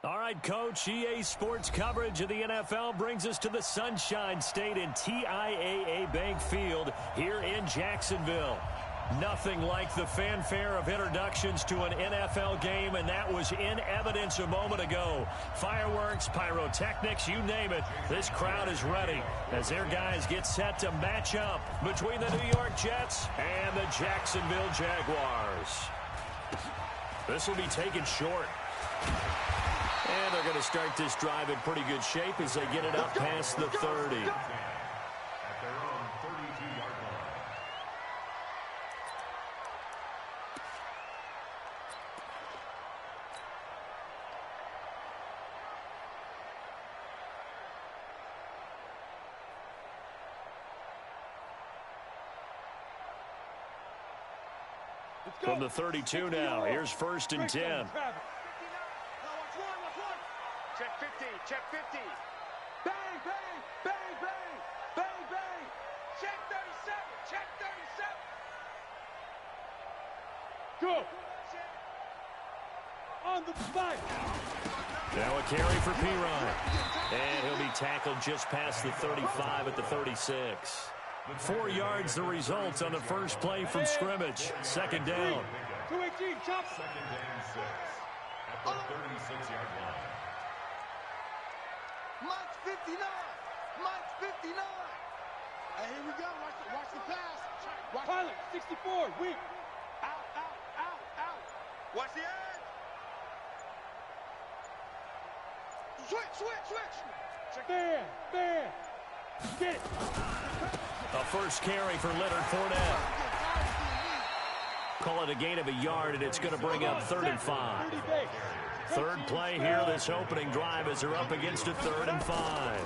All right, Coach, EA Sports coverage of the NFL brings us to the Sunshine State in TIAA Bank Field here in Jacksonville. Nothing like the fanfare of introductions to an NFL game, and that was in evidence a moment ago. Fireworks, pyrotechnics, you name it. This crowd is ready as their guys get set to match up between the New York Jets and the Jacksonville Jaguars. This will be taken short. And they're going to start this drive in pretty good shape as they get it up past the 30. At their own 32-yard line. From the 32 now, here's 1st and 10. Check 50, check 50. Bang, bang, bang, bang, bang, bang. Check 37, check 37. Go. On the spike. Now a carry for P-Ryan. And he'll be tackled just past the 35 at the 36. 4 yards the result on the first play from scrimmage. 2nd down. 218, chop. 2nd and 6 at the 36-yard line. Mike's 59. Mike's 59. Hey, here we go. Watch the pass. Watch Pilot, 64. Weak. Out, out, out, out. Watch the edge. Switch. Bam, bam. Get it. A first carry for Leonard Fournette. Call it a gain of a yard, and it's going to bring up 3rd and 5. 3rd play here this opening drive as they're up against a 3rd and 5.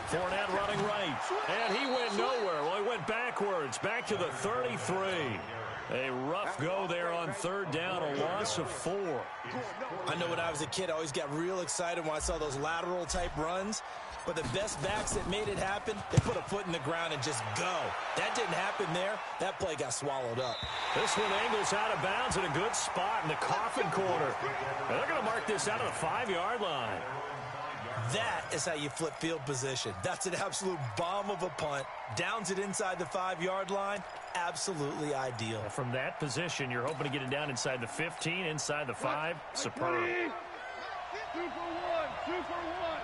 Fournette running right, and he went nowhere. Well, he went backwards, back to the 33. A rough go there on 3rd down, a loss of 4. I know when I was a kid, I always got real excited when I saw those lateral-type runs. But the best backs that made it happen, they put a foot in the ground and just go. That didn't happen there. That play got swallowed up. This one angles out of bounds in a good spot in the coffin corner. And they're going to mark this out of the 5-yard line. That is how you flip field position. That's an absolute bomb of a punt. Downs it inside the 5-yard line. Absolutely ideal. From that position, you're hoping to get it down inside the 15, inside the 5. Superb. 2 for 1. 2 for 1.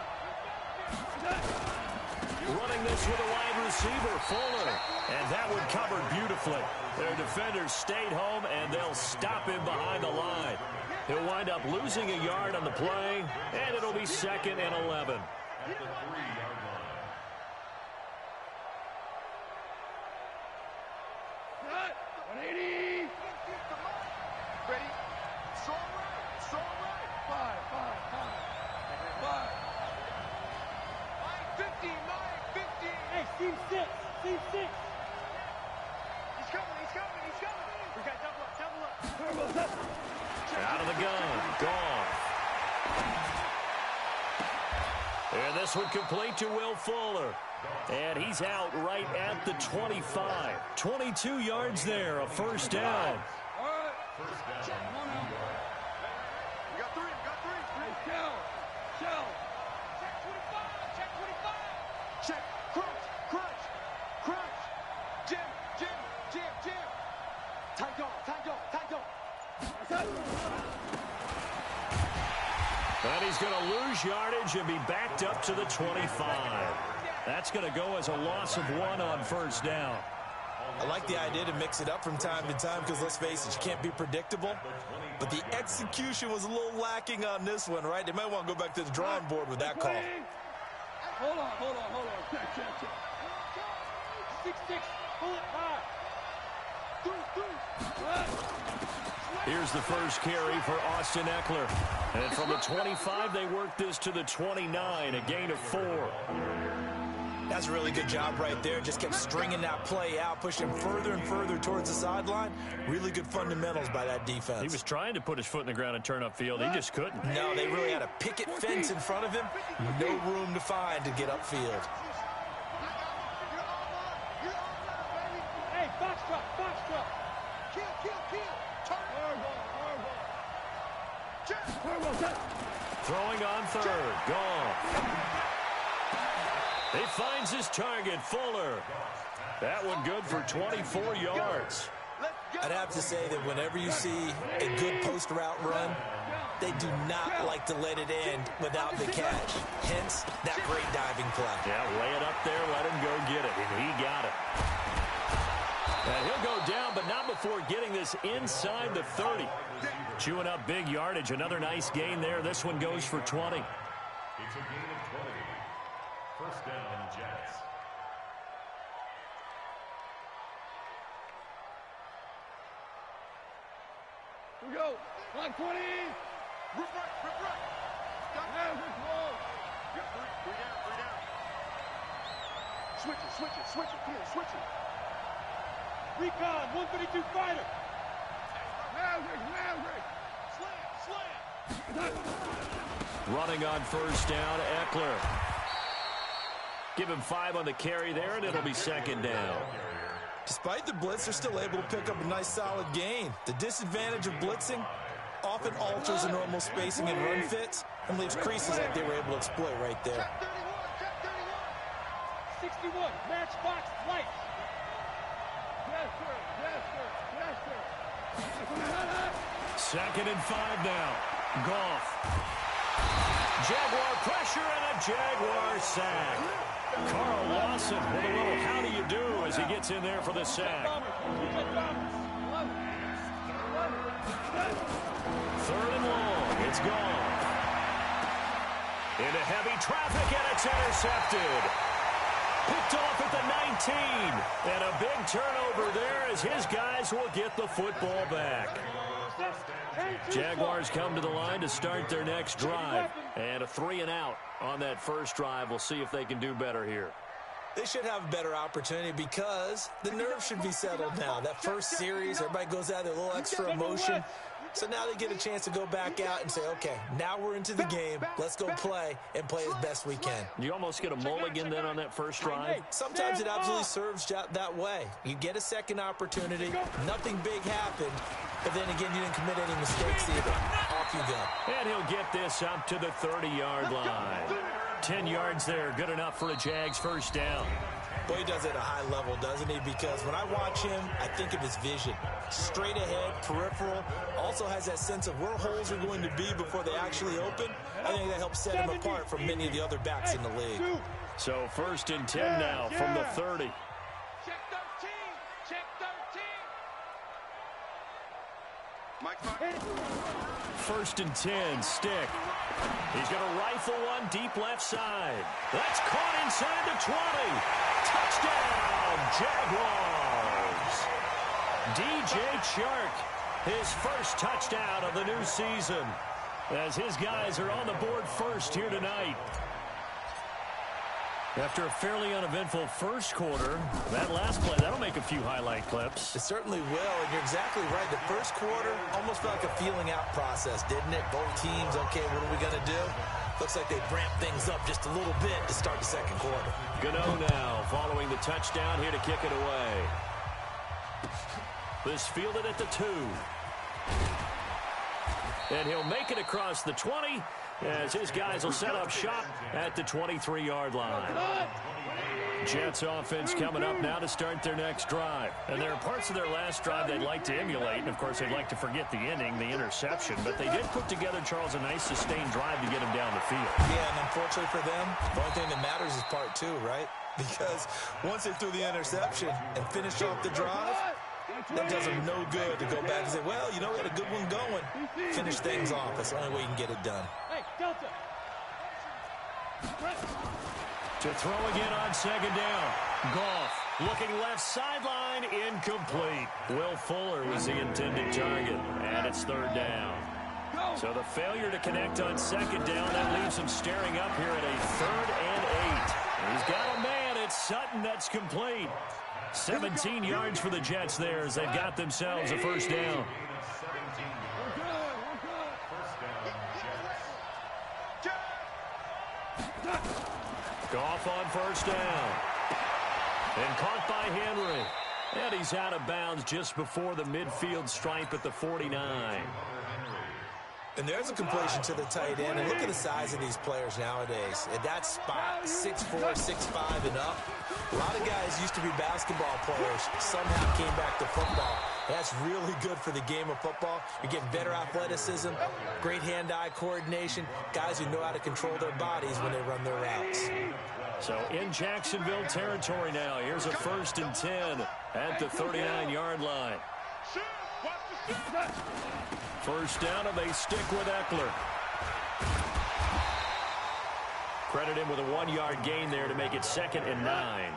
Running this with a wide receiver, Fuller. And that one covered beautifully. Their defenders stayed home, and they'll stop him behind the line. He'll wind up losing a yard on the play, and it'll be 2nd and 11. At the 3-yard line. Cut. 180. Ready? So right. 5. Mike 50. Hey, team 6. He's coming. We got double up. Out of the gun. Gone. And this one complete to Will Fuller. And he's out right at the 25. 22 yards there, a 1st down. All right. 1st down. Check 1 out. We got 3. Hey, Shell. Check 25. Check. Crunch. Jim. Tight go. And he's going to lose yardage and be backed up to the 25. That's going to go as a loss of 1 on 1st down. I like the idea to mix it up from time to time because, let's face it, you can't be predictable. But the execution was a little lacking on this one, right? They might want to go back to the drawing board with that call. Hold on. Check. 6. Pull it high. Through. Here's the first carry for Austin Eckler. And from the 25, they work this to the 29, a gain of 4. That's a really good job right there. Just kept stringing that play out, pushing further and further towards the sideline. Really good fundamentals by that defense. He was trying to put his foot in the ground and turn upfield. He just couldn't. No, they really had a picket fence in front of him. No room to find to get upfield. Hey, box truck. Kill. Turn. Turbo. Throwing on third. Goff. He finds his target, Fuller. That one good for 24 yards. I'd have to say that whenever you see a good post route run, they do not like to let it end without the catch. Hence, that great diving play. Yeah, lay it up there, let him go get it, and he got it. And he'll go down, but not before getting this inside the 30. Chewing up big yardage. Another nice gain there. This one goes for 20. It's a gain of 20. First down, Jets. Here we go. Line 20. Rip right. Stop. Now, Yep, three down. Switch it. Come on, switch it. Recon, 132 fighter. Slam. Running on first down, Eckler. Give him 5 on the carry there, and it'll be second down. Despite the blitz, they're still able to pick up a nice solid gain. The disadvantage of blitzing often alters the normal spacing and run fits and leaves creases like they were able to exploit right there. Check 31. 61, matchbox light. Yes, sir. Second and 5 now. Goff. Jaguar pressure and a Jaguar sack. Carl Lawson with a little how do you do as he gets in there for the sack. Third and long. It's gone. Into heavy traffic, and it's intercepted. Picked off at the 19. And a big turnover there as his guys will get the football back. Jaguars come to the line to start their next drive. And a 3-and-out on that first drive. We'll see if they can do better here. They should have a better opportunity because the nerves should be settled now. That first series, everybody goes out there, a little extra emotion. So now they get a chance to go back out and say, okay, now we're into the game. Let's go play and play as best we can. You almost get a mulligan then on that first drive? Sometimes it absolutely serves that way. You get a second opportunity. Nothing big happened. But then again, you didn't commit any mistakes either. Off you go. And he'll get this up to the 30-yard line. 10 yards there, good enough for a Jags first down. Boy, he does it at a high level, doesn't he? Because when I watch him, I think of his vision. Straight ahead, peripheral. Also has that sense of where holes are going to be before they actually open. I think that helps set him apart from many of the other backs in the league. So first and 10 now from the 30. Check 13. Check 13. First and 10, Stick. He's going to rifle one deep left side. That's caught inside the 20. Touchdown, Jaguars. DJ Chark, his first touchdown of the new season, as his guys are on the board first here tonight. After a fairly uneventful first quarter, that last play, that'll make a few highlight clips. It certainly will, and you're exactly right. The first quarter almost felt like a feeling out process, didn't it? Both teams, okay, what are we going to do? Looks like they ramped things up just a little bit to start the second quarter. Gano now following the touchdown here to kick it away. This fielded at the 2. And he'll make it across the 20 as his guys will set up shop at the 23-yard line. Jets offense coming up now to start their next drive. And there are parts of their last drive they'd like to emulate. And, of course, they'd like to forget the inning, the interception. But they did put together, Charles, a nice sustained drive to get him down the field. Yeah, and unfortunately for them, the only thing that matters is part 2, right? Because once they threw the interception and finished off the drive, that does them no good to go back and say, well, you know, we had a good one going. Finish things off. That's the only way you can get it done. Hey, Delta. To throw again on second down. Goff looking left sideline, incomplete. Will Fuller was the intended target, and it's third down. So the failure to connect on second down, that leaves him staring up here at a 3rd and 8. He's got a man. It's Sutton that's complete. 17 yards for the Jets there as they've got themselves a first down. Goff on first down. And caught by Henry. And he's out of bounds just before the midfield stripe at the 49. And there's a completion to the tight end. And look at the size of these players nowadays. At that spot, 6'4", 6'5", and up. A lot of guys used to be basketball players. Somehow came back to football. That's really good for the game of football. You're getting better athleticism, great hand-eye coordination, guys who know how to control their bodies when they run their routes. So in Jacksonville territory now. Here's a 1st and 10 at the 39-yard line. First down, and they stick with Eckler. Credit him with a 1-yard gain there to make it 2nd and 9.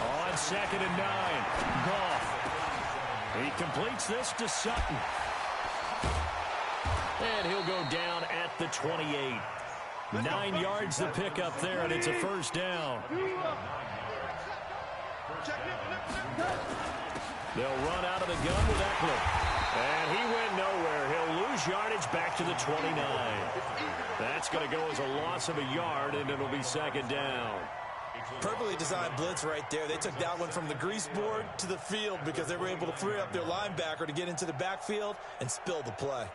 On 2nd and 9, Goff. He completes this to Sutton. And he'll go down at the 28. 9 yards to pick up there, and it's a 1st down. They'll run out of the gun with Eckler. And he went nowhere. He'll lose yardage back to the 29. That's going to go as a loss of a yard, and it'll be 2nd down. Perfectly designed blitz right there. They took that one from the grease board to the field because they were able to free up their linebacker to get into the backfield and spill the play.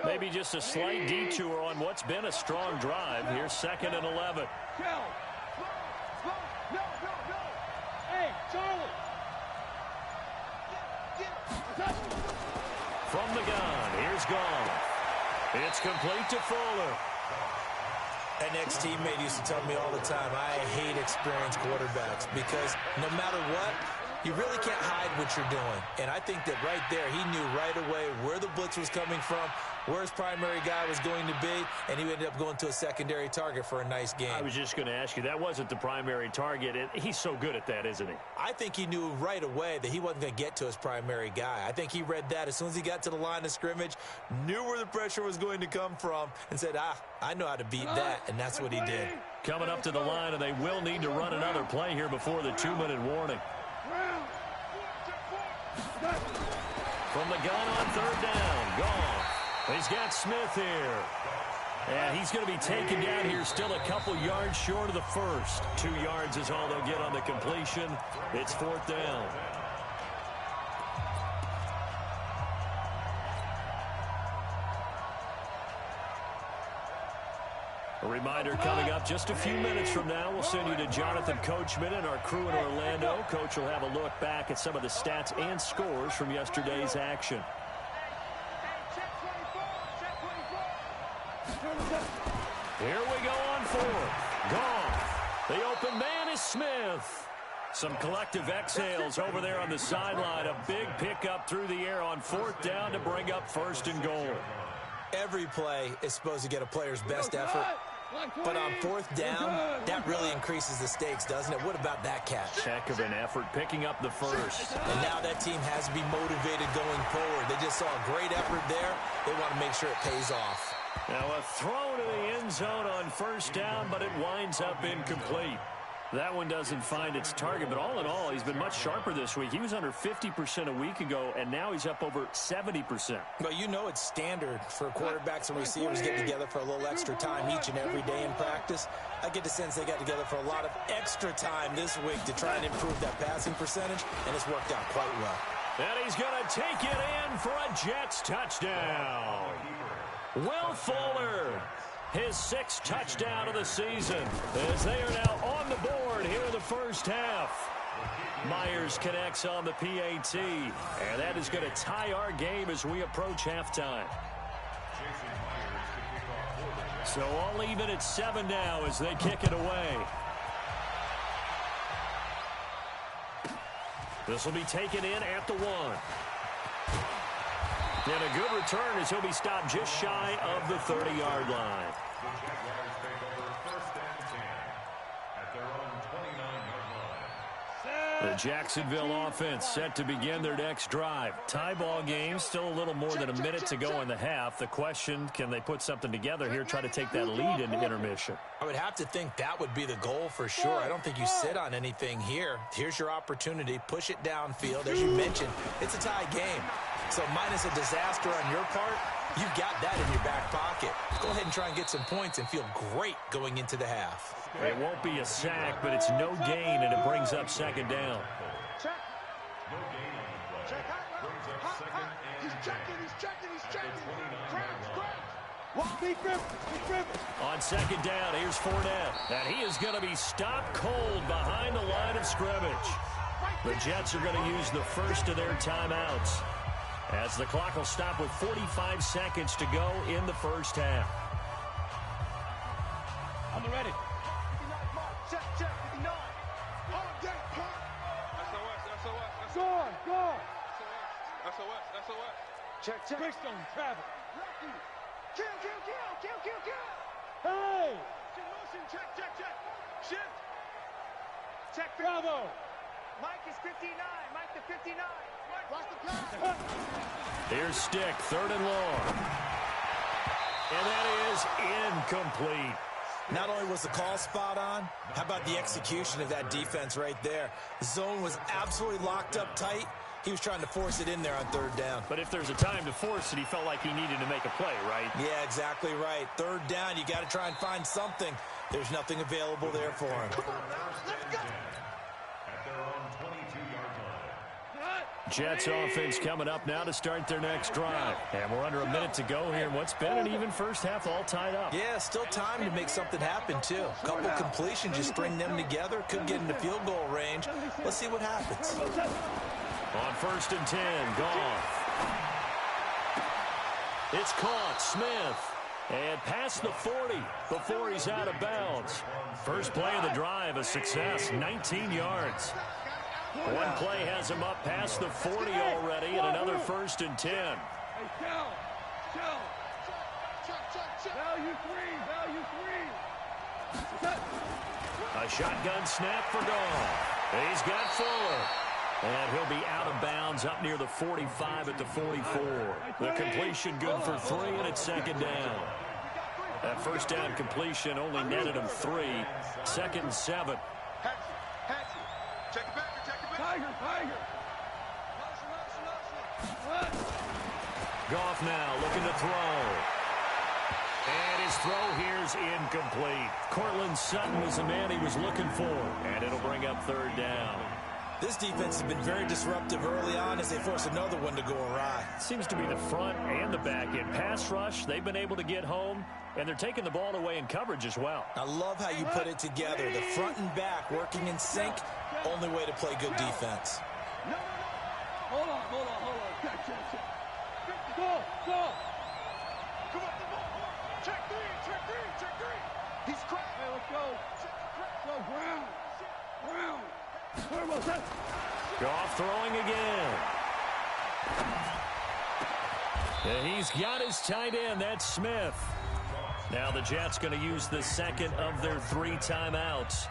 Maybe just a slight detour on what's been a strong drive. Here's 2nd and 11. Hey, Charlie. From the gun, here's Goff. It's complete to Fuller. An ex-teammate used to tell me all the time, I hate experienced quarterbacks because no matter what, you really can't hide what you're doing. And I think that right there, he knew right away where the blitz was coming from, where his primary guy was going to be, and he ended up going to a secondary target for a nice game. I was just going to ask you, that wasn't the primary target, and he's so good at that, isn't he? I think he knew right away that he wasn't going to get to his primary guy. I think he read that as soon as he got to the line of scrimmage, knew where the pressure was going to come from, and said, I know how to beat that, and that's what he did. Coming up to the line, and they will need to run another play here before the 2-minute warning. From the gun on 3rd down, Goff. He's got Smith here. And he's going to be taken down here still a couple yards short of the first. 2 yards is all they'll get on the completion. It's 4th down. A reminder coming up just a few minutes from now. We'll send you to Jonathan Coachman and our crew in Orlando. Coach will have a look back at some of the stats and scores from yesterday's action. Here we go on 4th. Goff. The open man is Smith. Some collective exhales over there on the sideline. A big pickup through the air on 4th down to bring up 1st and goal. Every play is supposed to get a player's best effort. But on 4th down, that really increases the stakes, doesn't it? What about that catch? Heck of an effort picking up the first. And now that team has to be motivated going forward. They just saw a great effort there. They want to make sure it pays off. Now a throw to the end zone on 1st down, but it winds up incomplete. That one doesn't find its target, but all in all, he's been much sharper this week. He was under 50% a week ago, and now he's up over 70%. Well, you know it's standard for quarterbacks and receivers get together for a little extra time each and every day in practice. I get the sense they got together for a lot of extra time this week to try and improve that passing percentage, and it's worked out quite well. And he's going to take it in for a Jets touchdown. Will Fuller, his 6th touchdown of the season, as they are now on the board here in the first half. Myers connects on the PAT, and that is going to tie our game as we approach halftime. So all even at 7 now as they kick it away. This will be taken in at the 1. And a good return as he'll be stopped just shy of the 30-yard line. The Jaguars take over 1st and 10 at their own 29-yard line. The Jacksonville offense set to begin their next drive. Tie ball game, still a little more than a minute to go in the half. The question, can they put something together here, try to take that lead into intermission? I would have to think that would be the goal for sure. I don't think you sit on anything here. Here's your opportunity. Push it downfield. As you mentioned, it's a tie game. So minus a disaster on your part, You've got that in your back pocket. Go ahead and try and get some points and feel great going into the half. It won't be a sack, but it's no gain, and it brings up second down. Check. No gain on the play. Check. Brings up second and He's checking. On second down, here's Fournette. And he is going to be stopped cold behind the line of scrimmage. The Jets are going to use the first of their timeouts, as the clock will stop with 45 seconds to go in the first half. I'm ready. 59 mark. Check. 59. All day, punt. SOS. Go. SOS. Check. Bridgestone, travel. Lucky. Kill. Hey. Motion. Check. Shift. Check. Bravo. Mike is 59. Mike to 59. Watch the pass. Here's Stick, third and long. And that is incomplete. Not only was the call spot on, how about the execution of that defense right there? The zone was absolutely locked up tight. He was trying to force it in there on third down. But if there's a time to force it, he felt like he needed to make a play, right? Yeah, exactly right. Third down, you got to try and find something. There's nothing available there for him. Let's go. at their own 22-yard line. Jets offense coming up now to start their next drive. And we're under a minute to go here in what's been an even first half, all tied up. Yeah, still time to make something happen, too. A couple completions, just string them together. Could get into field goal range. Let's see what happens. On first and 10, Goff. It's caught, Smith. And past the 40 before he's out of bounds. First play of the drive, a success, 19 yards. One play has him up past the 40 already, and another first and 10. Hey, Cal. Value three. A shotgun snap for Goff. He's got Fuller. And he'll be out of bounds up near the 45 at the 44. The completion good for 3, and it's second down. That first down completion only netted him 3. Second and 7. Check it back. Tiger. Goff now looking to throw. And his throw here's incomplete. Cortland Sutton was the man he was looking for. And it'll bring up third down. This defense has been very disruptive early on as they force another one to go awry. Seems to be the front and the back end. Pass rush, they've been able to get home, and they're taking the ball away in coverage as well. I love how you put it together. The front and back working in sync. Only way to play good defense. No. Hold on. Check. Go. Come on. Check three. He's cracked. Hey, let's go. Go, Brown. Goff throwing again. And he's got his tight end. That's Smith. Now the Jets going to use the second of their 3 timeouts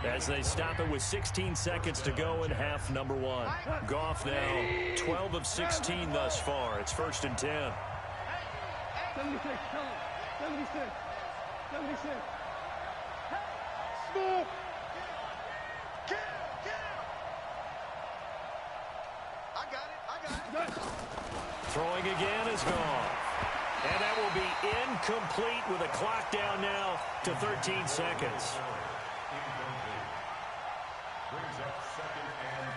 as they stop it with 16 seconds to go in half number 1. Goff now 12 of 16 thus far. It's first and 10. 76. 76. Smith. I got it. Throwing again is Goff. And that will be incomplete with a clock down now to 13 seconds. Incomplete. Brings up second and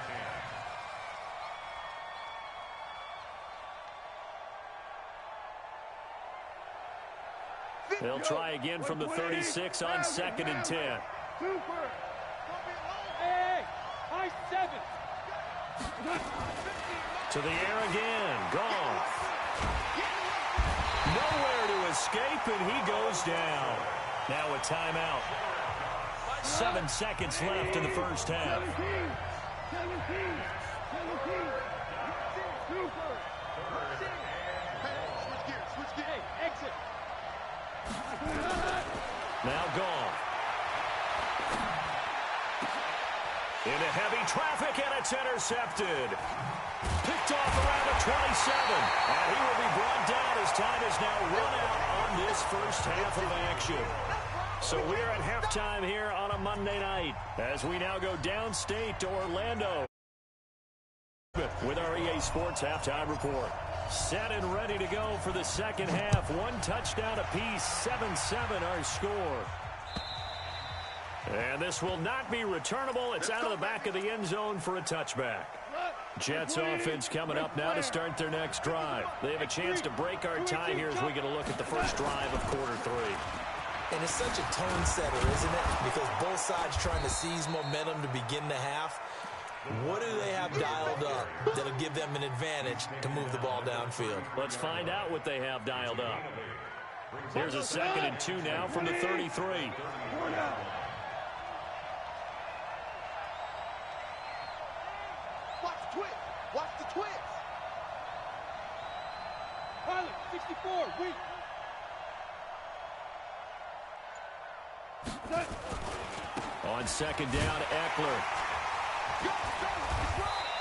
10. They'll try again from the 36 on second and 10. Super. Hey, high 7. To the air again. Goff. Nowhere to escape, and he goes down. Now a timeout. 7 seconds left in the first half. 17. Super. Switch gear. Hey, exit. Now Goff. Into heavy traffic, and it's intercepted. Picked off around the 27. And he will be brought down as time is now run out on this first half of action. So we're at halftime here on a Monday night as we now go downstate to Orlando with our EA Sports Halftime Report. Set and ready to go for the second half. One touchdown apiece, 7-7 our score. And this will not be returnable. It's out of the back of the end zone for a touchback. Jets offense coming up now to start their next drive. They have a chance to break our tie here as we get a look at the first drive of quarter 3. And it's such a tone setter, isn't it? Because both sides trying to seize momentum to begin the half. What do they have dialed up that'll give them an advantage to move the ball downfield? Let's find out what they have dialed up. Here's a 2nd and 2 now from the 33. Watch the twist. Pilot, 64, weak. On 2nd down, Eckler.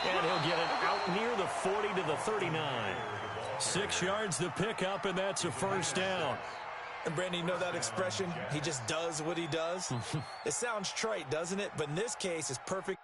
And he'll get it out near the 40 to the 39. 6 yards the pickup, and that's a first down. And, Brandon, you know that expression? He just does what he does? It sounds trite, doesn't it? But in this case, it's perfect.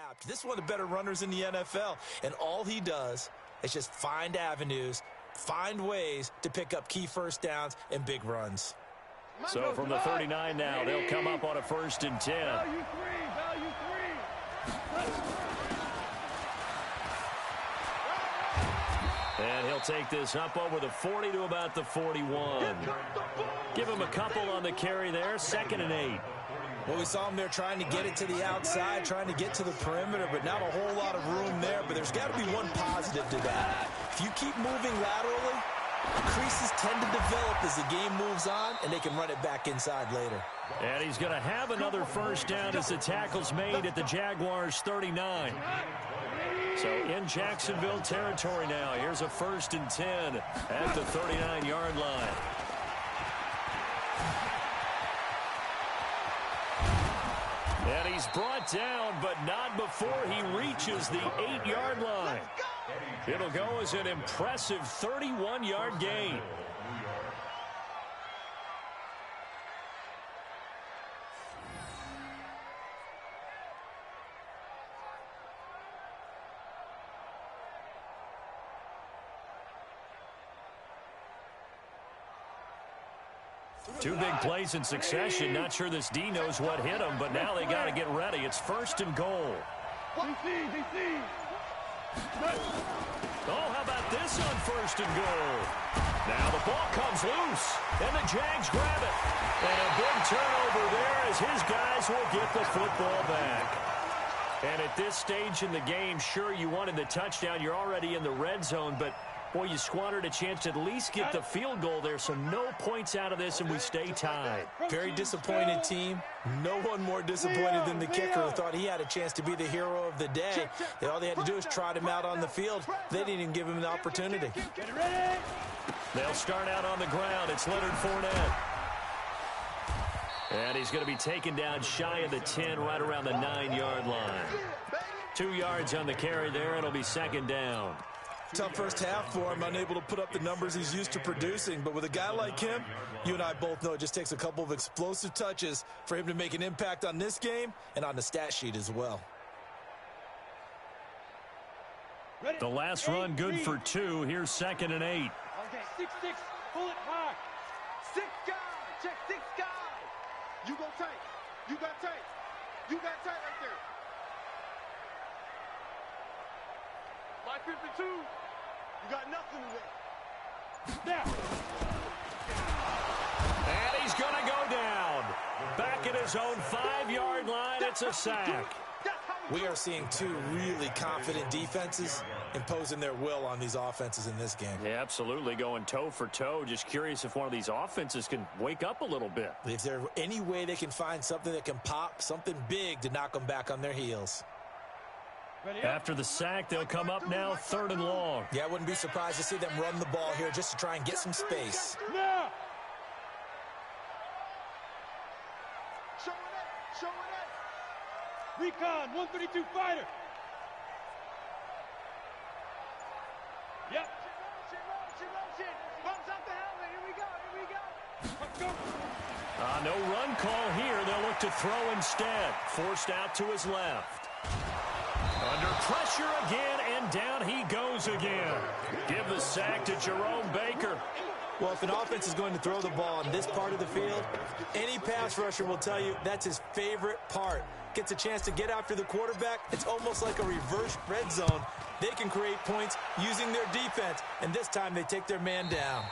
Apt. This is one of the better runners in the NFL, and all he does is just find avenues, find ways to pick up key first downs and big runs. So from the 39 now, they'll come up on a 1st and 10. Value three. And he'll take this up over the 40 to about the 41. Give him a couple on the carry there, 2nd and 8. Well, we saw him there trying to get it to the outside, trying to get to the perimeter, but not a whole lot of room there. But there's got to be one positive to that. If you keep moving laterally, creases tend to develop as the game moves on, and they can run it back inside later. And he's going to have another first down as the tackle's made at the Jaguars' 39. So in Jacksonville territory now. Here's a 1st and 10 at the 39-yard line. And he's brought down, but not before he reaches the 8-yard line. It'll go as an impressive 31-yard gain. Two big plays in succession. Not sure this D knows what hit him, but now they got to get ready. It's 1st and goal. Oh, how about this on 1st and goal? Now the ball comes loose, and the Jags grab it. And a big turnover there as his guys will get the football back. And at this stage in the game, sure, you wanted the touchdown. You're already in the red zone, but boy, you squandered a chance to at least get the field goal there, so no points out of this, and we stay tied. Very disappointed team. No one more disappointed than the kicker who thought he had a chance to be the hero of the day. All they had to do is trot him out on the field. They didn't even give him the opportunity. They'll start out on the ground. It's Leonard Fournette. And he's going to be taken down shy of the 10, right around the 9-yard line. 2 yards on the carry there. It'll be 2nd down. Tough first half for him, unable to put up the numbers he's used to producing. But with a guy like him, you and I both know it just takes a couple of explosive touches for him to make an impact on this game and on the stat sheet as well. The last run good for 2. Here's 2nd and 8. Okay, 6-6, pull it high. 6 guys, check 6 guys. You go tight. You got tight. You got tight right there. My 52. You got nothing today. Now. And he's going to go down. Back at his own 5-yard line. It's a sack. We are seeing two really confident defenses imposing their will on these offenses in this game. Yeah, absolutely, going toe for toe. Just curious if one of these offenses can wake up a little bit. If there's any way they can find something that can pop, something big to knock them back on their heels. After the sack, they'll come up now 3rd and long. Yeah, I wouldn't be surprised to see them run the ball here just to try and get some space. Now. Show Show it. Recon, 132 fighter. Yep. Motion. Bumps up the helmet. Here we go. Let's go. No run call here. They'll look to throw instead. Forced out to his left. Under pressure again, and down he goes again. Give the sack to Jerome Baker. Well, if an offense is going to throw the ball on this part of the field, any pass rusher will tell you that's his favorite part. Gets a chance to get after the quarterback. It's almost like a reverse red zone. They can create points using their defense, and this time they take their man down.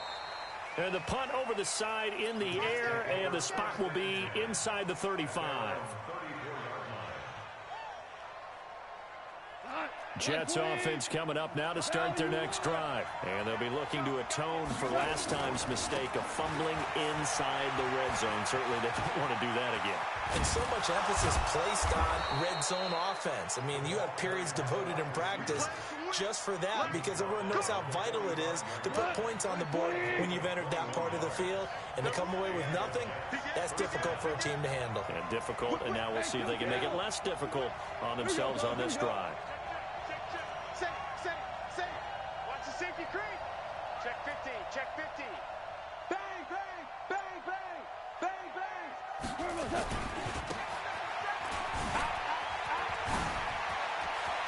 And the punt over the side in the air, and the spot will be inside the 35. Jets offense coming up now to start their next drive. And they'll be looking to atone for last time's mistake of fumbling inside the red zone. Certainly they don't want to do that again. And so much emphasis placed on red zone offense. I mean, you have periods devoted in practice just for that because everyone knows how vital it is to put points on the board when you've entered that part of the field. And to come away with nothing, that's difficult for a team to handle. And difficult, and now we'll see if they can make it less difficult on themselves on this drive. Watch the safety creep. Check 50. Bang, bang, bang, bang, bang, bang.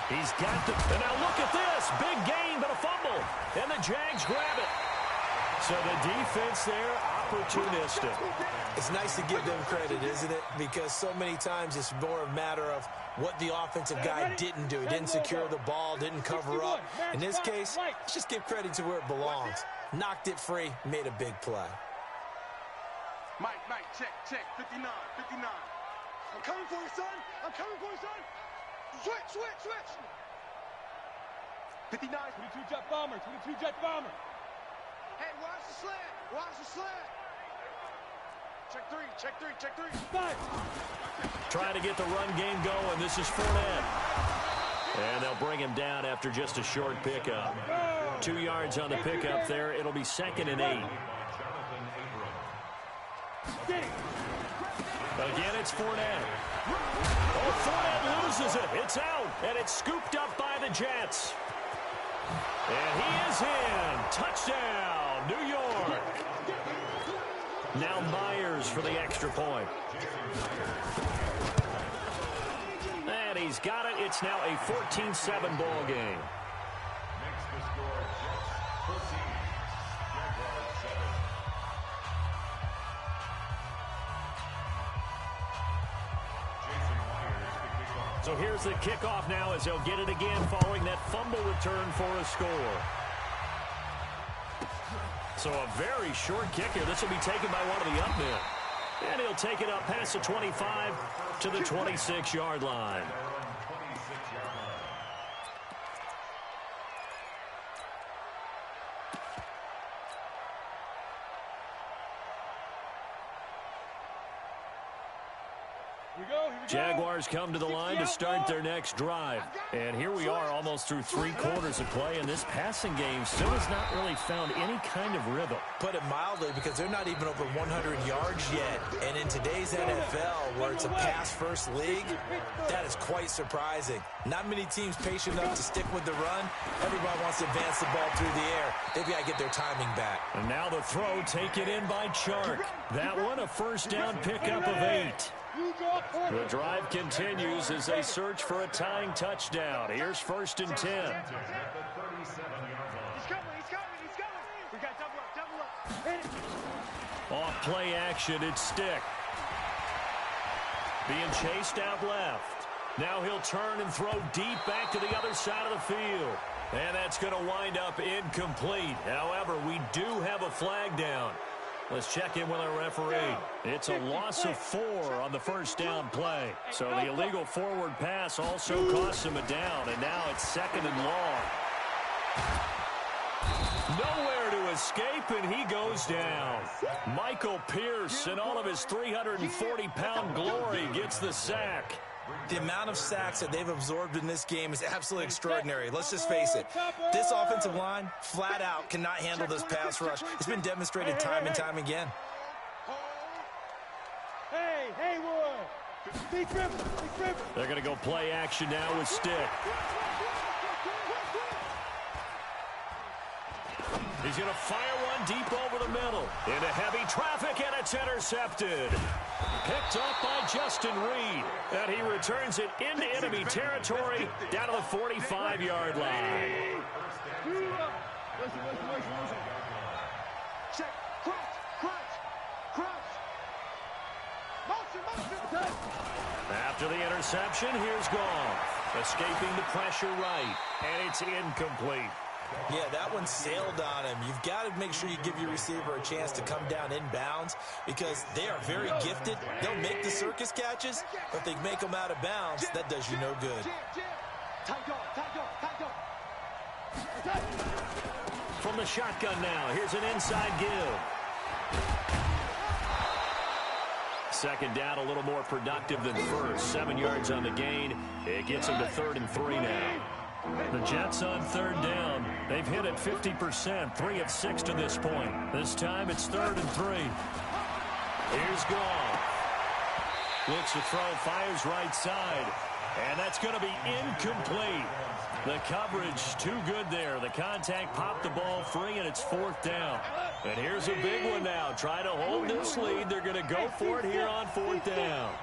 He's got the, and now look at this. Big gain, but a fumble. And the Jags grab it. So the defense there, opportunistic. It's nice to give them credit, isn't it? Because so many times it's more a matter of what the offensive guy didn't do. He didn't secure the ball, didn't cover up. In this case, let's just give credit to where it belongs. Knocked it free, made a big play. Mike, check. 59. I'm coming for you, son. Switch. 59. 22 jet bomber. Hey, watch the slant. Check three. Five. Trying to get the run game going. This is Fournette. And they'll bring him down after just a short pickup. 2 yards on the pickup there. It'll be 2nd and 8. Again, it's Fournette. Oh, Fournette loses it. It's out, and it's scooped up by the Jets. And he is in. Touchdown, New York. Now Myers for the extra point. And he's got it. It's now a 14-7 ball game. Makes the score Jets 14, Jaguars 7. Jason Myers to kick off. So here's the kickoff now as they'll get it again following that fumble return for a score. So a very short kick here. This will be taken by one of the up men. And he'll take it up past the 25 to the 26-yard line. Jaguars come to the line to start their next drive. And here we are almost through 3 quarters of play, and this passing game still has not really found any kind of rhythm. Put it mildly, because they're not even over 100 yards yet. And in today's NFL, where it's a pass-first league, that is quite surprising. Not many teams patient enough to stick with the run. Everybody wants to advance the ball through the air. They've got to get their timing back. And now the throw taken in by Chark. That one a first down pickup of 8. The drive continues as they search for a tying touchdown. Here's 1st and 10. He's coming. We got double up. Off play action, it's Stick. Being chased out left. Now he'll turn and throw deep back to the other side of the field. And that's going to wind up incomplete. However, we do have a flag down. Let's check in with our referee. It's a loss of 4 on the first down play. So the illegal forward pass also costs him a down, and now it's 2nd and long. Nowhere to escape, and he goes down. Michael Pierce, in all of his 340-pound glory, gets the sack. The amount of sacks that they've absorbed in this game is absolutely extraordinary. Let's just face it. This offensive line, flat out, cannot handle this pass rush. It's been demonstrated time and time again. Hey, Haywood. They're going to go play action now with stick. He's going to fire one deep over the middle. Into heavy traffic, and it's intercepted. Picked up by Justin Reed. And he returns it into enemy territory down to the 45-yard line. Check. Crunch. Motion. After the interception, here's Goff. Escaping the pressure right. And it's incomplete. Yeah, that one sailed on him. You've got to make sure you give your receiver a chance to come down inbounds because they are very gifted. They'll make the circus catches, but if they make them out of bounds, that does you no good. Tight dog. From the shotgun now, here's an inside give. Second down, a little more productive than first. 7 yards on the gain. It gets them to 3rd and 3 now. The Jets on 3rd down. They've hit it 50%, 3 of 6 to this point. This time it's 3rd and 3. Here's Goff. Looks to throw, fires right side. And that's going to be incomplete. The coverage too good there. The contact popped the ball free, and it's 4th down. And here's a big one now. Trying to hold this lead. They're going to go for it here on 4th down.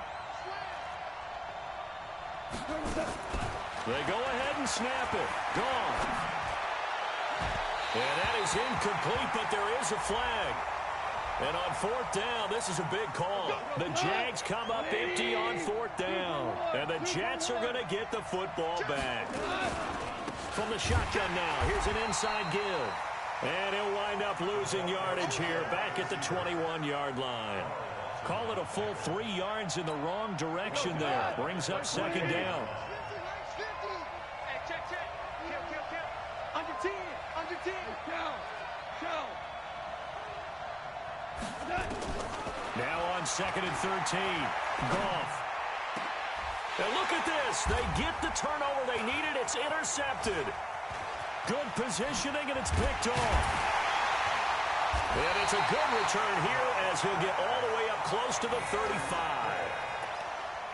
They go ahead and snap it. Gone. And that is incomplete, but there is a flag. And on 4th down, this is a big call. The Jags come up empty on 4th down. And the Jets are going to get the football back. From the shotgun now, here's an inside give. And he'll wind up losing yardage here back at the 21-yard line. Call it a full 3 yards in the wrong direction there. Brings up 2nd down. Under 10. Go. Now on 2nd and 13. Goff. And look at this. They get the turnover they needed. It's intercepted. Good positioning, and it's picked off. And it's a good return here as he'll get all the way up close to the 35.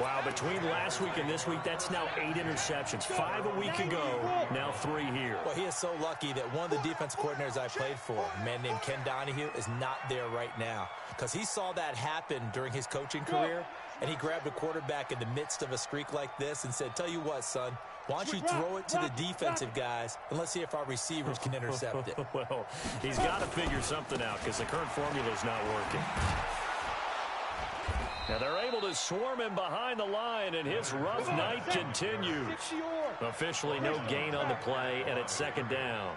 Wow, between last week and this week, that's now 8 interceptions. 5 a week ago, now 3 here. Well, he is so lucky that one of the defense coordinators I played for, a man named Ken Donahue, is not there right now. Because he saw that happen during his coaching career, and he grabbed a quarterback in the midst of a streak like this and said, tell you what, son, why don't you throw it to the defensive guys, and let's see if our receivers can intercept it. Well, he's got to figure something out because the current formula is not working. Now they're able to swarm him behind the line, and his rough night continues. Officially no gain on the play, and it's 2nd down.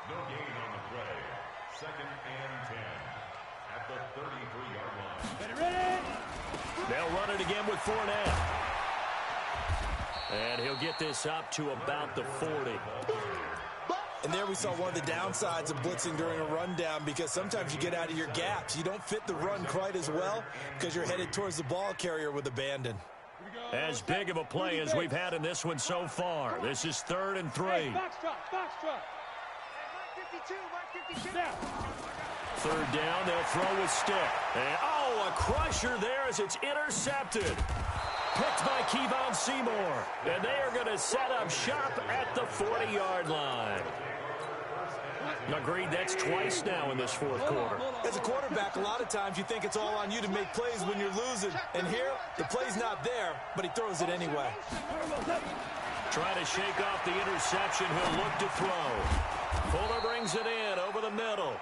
No gain on the play. 2nd and 10 at the 33-yard line. Ready? They'll run it again with Fournette. And he'll get this up to about the 40. And there we saw one of the downsides of blitzing during a rundown because sometimes you get out of your gaps. You don't fit the run quite as well because you're headed towards the ball carrier with abandon. As big of a play as we've had in this one so far. This is 3rd and 3. Foxtrot. 3rd down, they'll throw with stick. And, a crusher there as it's intercepted. Picked by Kevon Seymour. And they are going to set up shop at the 40-yard line. Agreed, that's twice now in this 4th quarter. As a quarterback, a lot of times you think it's all on you to make plays when you're losing. And here, the play's not there, but he throws it anyway. Trying to shake off the interception, he'll look to throw. Fuller brings it in over the middle.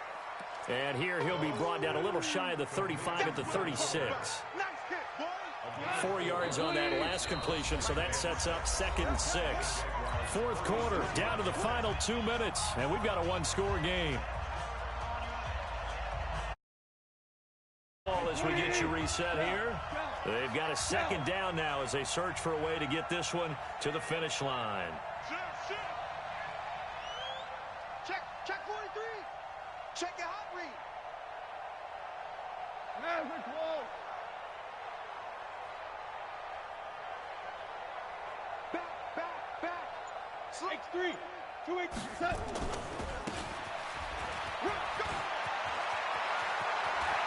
And here he'll be brought down a little shy of the 35 at the 36. 4 yards on that last completion, so that sets up 2nd and 6. 4th quarter, down to the final 2 minutes, and we've got a 1-score game. As we get you reset here, they've got a 2nd down now as they search for a way to get this one to the finish line. Check 43. Check your hot read. Back. X3. 2-8. Set.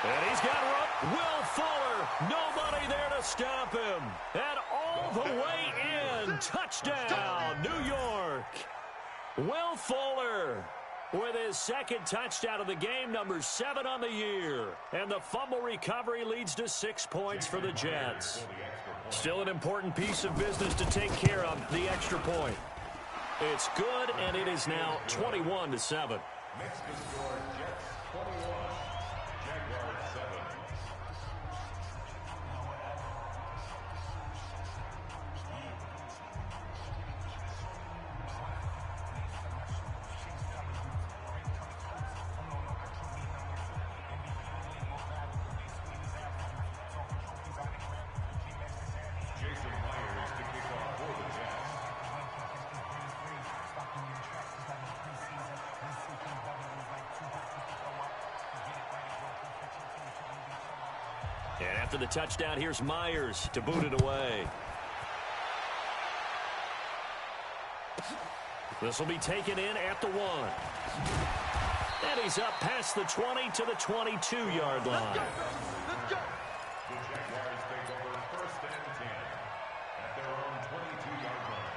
And he's got rope. Will Fuller. Nobody there to stop him. And all the way in. Touchdown, New York. Will Fuller with his second touchdown of the game, number 7 on the year. And the fumble recovery leads to 6 points for the Jets. Still an important piece of business to take care of, the extra point. It's good, and it is now 21-7. Next is your Jets 21, Jaguars 7. Jason Myers to kick off for the Jets. And after the touchdown, here's Myers to boot it away. This will be taken in at the 1. And he's up past the 20 to the 22-yard line. The Jaguars take over 1st and 10 at their own 22-yard line.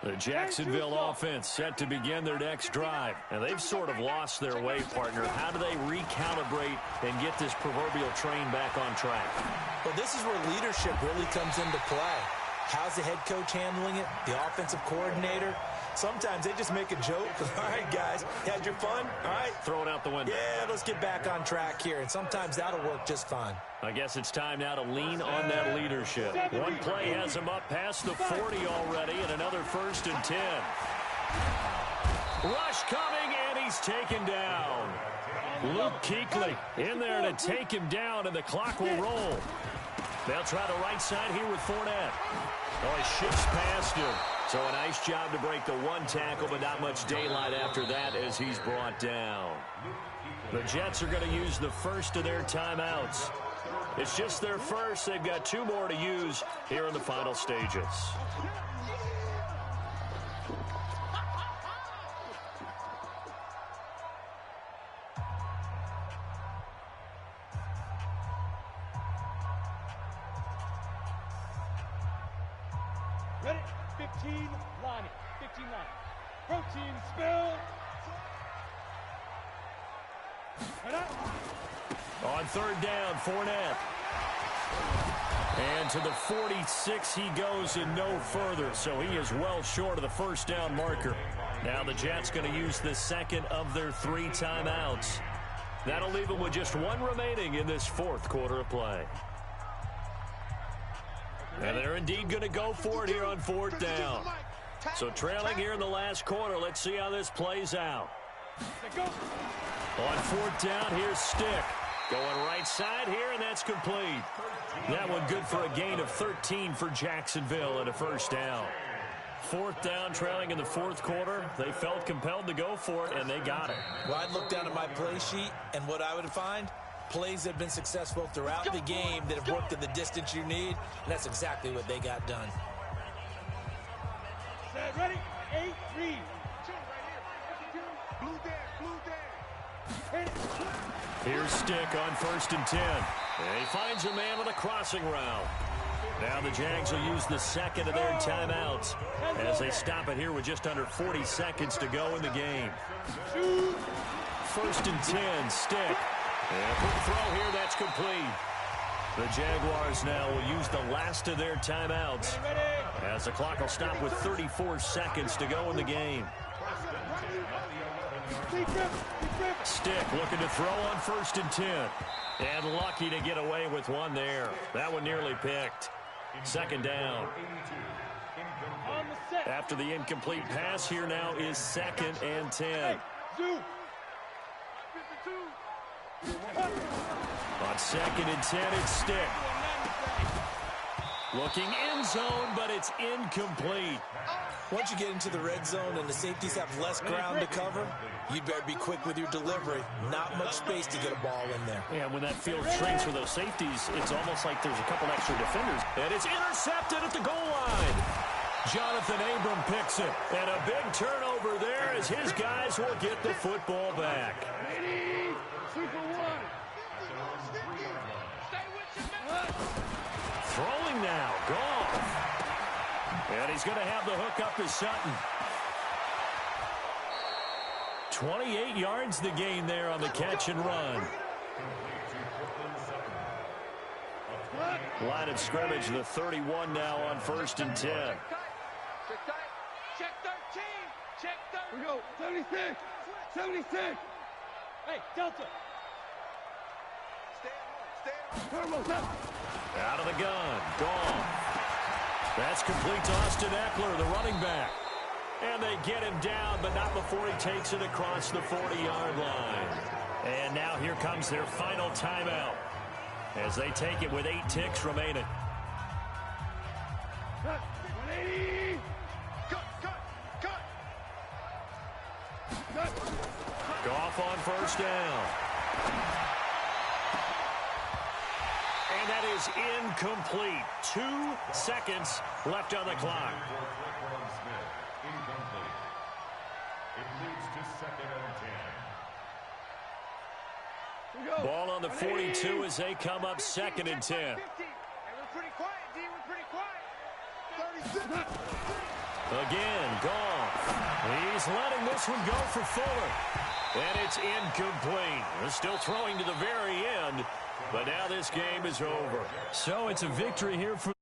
The Jacksonville offense set to begin their next drive. And they've sort of lost their way, partner. How do they recalibrate and get this proverbial train back on track? Well, this is where leadership really comes into play. How's the head coach handling it? The offensive coordinator? Sometimes they just make a joke. All right, guys, had your fun? All right. Throw it out the window. Yeah, let's get back on track here. And sometimes that'll work just fine. I guess it's time now to lean on that leadership. One play has him up past the 40 already, and another 1st and 10. Rush coming, and he's taken down. Luke Kuechly in there to take him down, and the clock will roll. They'll try the right side here with Fournette. Oh, he shifts past him. So a nice job to break the 1 tackle, but not much daylight after that as he's brought down. The Jets are going to use the first of their timeouts. It's just their first. They've got 2 more to use here in the final stages. Ready? 15 lining. 15 lining. Protein spill. Head up. On 3rd down, Fournette. And to the 46 he goes and no further, so he is well short of the 1st down marker. Now the Jets going to use the second of their 3 timeouts. That'll leave them with just 1 remaining in this 4th quarter of play. And they're indeed going to go for it here on 4th down. So trailing here in the last quarter, let's see how this plays out. On 4th down, here's Stick. Going right side here, and that's complete. That one good for a gain of 13 for Jacksonville and a 1st down. 4th down, trailing in the 4th quarter. They felt compelled to go for it, and they got it. Well, I'd look down at my play sheet, and what I would find, plays that have been successful throughout the game that have worked at the distance you need, and that's exactly what they got done. Set, ready? 8-3. Here's Stick on 1st and 10. And he finds a man on a crossing route. Now the Jags will use the second of their timeouts as they stop it here with just under 40 seconds to go in the game. 1st and 10, Stick. And a quick throw here, that's complete. The Jaguars now will use the last of their timeouts as the clock will stop with 34 seconds to go in the game. Stick looking to throw on 1st and 10. And lucky to get away with one there. That one nearly picked. 2nd down. After the incomplete pass, here now is 2nd and 10. On 2nd and 10, it's Stick. Looking end zone, but it's incomplete. Once you get into the red zone and the safeties have less ground to cover, you'd better be quick with your delivery. Not much space to get a ball in there. And when that field shrinks for those safeties, it's almost like there's a couple extra defenders. And it's intercepted at the goal line. Jonathan Abram picks it. And a big turnover there as his guys will get the football back. Throwing now, Goff. And he's going to have the hook up to Sutton. 28 yards the gain there on the catch and run. Line of scrimmage, the 31 now on 1st and 10. Check 13. Check 13. We go. 76. 76. Hey, Delta. Stay at home. Out of the gun, gone. That's complete to Austin Eckler, the running back. And they get him down, but not before he takes it across the 40-yard line. And now here comes their final timeout as they take it with 8 ticks remaining. Cut. 180. Cut. Goff on 1st down. And that is incomplete. 2 seconds left on the clock. It leads to 2nd and 10. Ball on the 42 as they come up 2nd and 10. Hey, we're pretty quiet, D. We're pretty quiet. 36. Again, Goff. He's letting this one go for Fuller. And it's incomplete. They're still throwing to the very end. But now this game is over. So it's a victory here for